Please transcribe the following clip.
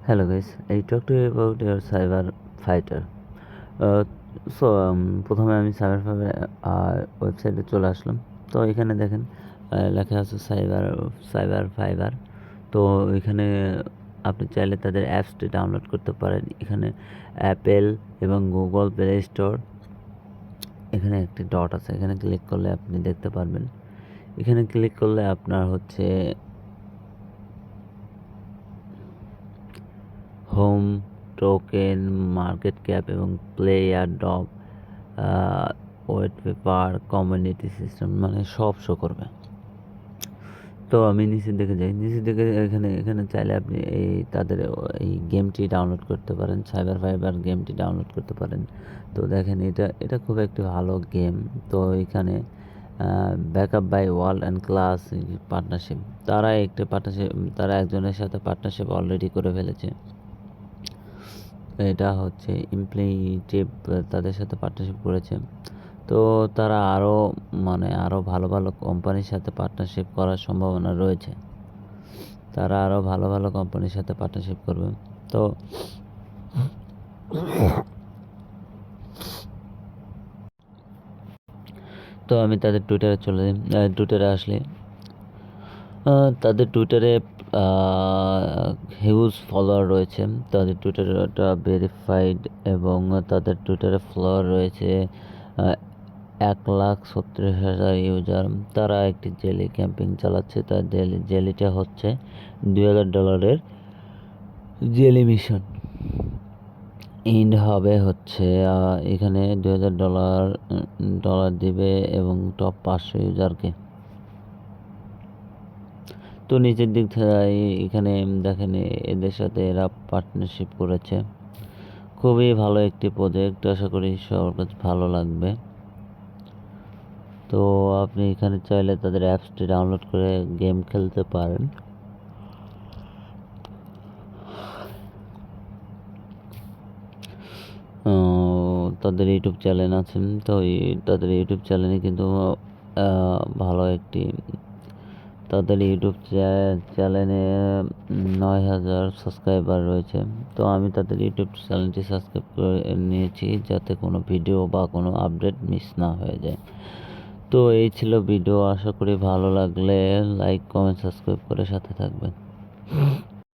Hello guys, I talk to you about your cyber fighter. Uh, প্রথমে আমি cyber fibre ওয়েবসাইটে চলে আসলাম। তো এখানে দেখেন লেখা আছে সাইবার সাইবার ফাইবার। তো এখানে আপনি চাইলে তাদের অ্যাপসটি ডাউনলোড করতে পারেন। এখানে অ্যাপেল এবং গুগল প্লে স্টোর, এখানে একটি ডট আছে, এখানে ক্লিক করলে আপনি দেখতে পারবেন। এখানে ক্লিক করলে আপনার হচ্ছে হোম, টোকেন, মার্কেট ক্যাপ এবং player dog, white paper, community system মানে সব শো করবে। তো আমি নিচের দিকে যাই, নিচের দিকে এখানে এখানে চাইলে আপনি তাদের এই গেমটি ডাউনলোড করতে পারেন, সাইবার ফাইবার গেমটি ডাউনলোড করতে পারেন। তো দেখেন এটা খুব একটি ভালো গেম। তো এখানে backup by world and class partnership, তারা একজনের সাথে পার্টনারশিপ অলরেডি করে ফেলেছে। এটা হচ্ছে ইমপ্লিটিভ, তাদের সাথে পার্টনারশিপ করেছে। তো তারা আরও ভালো ভালো কোম্পানির সাথে পার্টনারশিপ করার সম্ভাবনা রয়েছে। তারা আরও ভালো ভালো কোম্পানির সাথে পার্টনারশিপ করবে। তো তো আমি তাদের টুইটারে চলে যাই। টুইটারে আসলে তাদের টুইটারে হিউজ ফলোয়ার রয়েছে। তাদের টুইটারটা ভেরিফাইড এবং তাদের টুইটারে ফলোয়ার রয়েছে 1,37,000 ইউজার। তারা একটি জেলি ক্যাম্পেইন চালাচ্ছে। তার জেলিটা হচ্ছে $2,000 জেলি মিশন। এন্ড হবে হচ্ছে এখানে $2,000 দিবে এবং টপ 500 ইউজারকে। তো নিচের দিক থেকে এখানে দেখেন এদের সাথে এরা পার্টনারশিপ করেছে। খুবই ভালো একটি প্রজেক্ট, আশা করি সবার কাছে ভালো লাগবে। তো আপনি এখানে চাইলে তাদের অ্যাপসটি ডাউনলোড করে গেম খেলতে পারেন। তাদের ইউটিউব চ্যানেল আছে। তো তাদের ইউটিউব চ্যানেলে কিন্তু ভালো একটি, তাদের ইউটিউব চ্যানেলে 9,000 সাবস্ক্রাইবার রয়েছে। তো আমি তাদের ইউটিউব চ্যানেলটি সাবস্ক্রাইব করে নিয়েছি যাতে কোনো ভিডিও বা কোনো আপডেট মিস না হয়ে যায়। তো এই ছিল ভিডিও, আশা করি ভালো লাগলে লাইক, কমেন্ট, সাবস্ক্রাইব করে সাথে থাকবেন।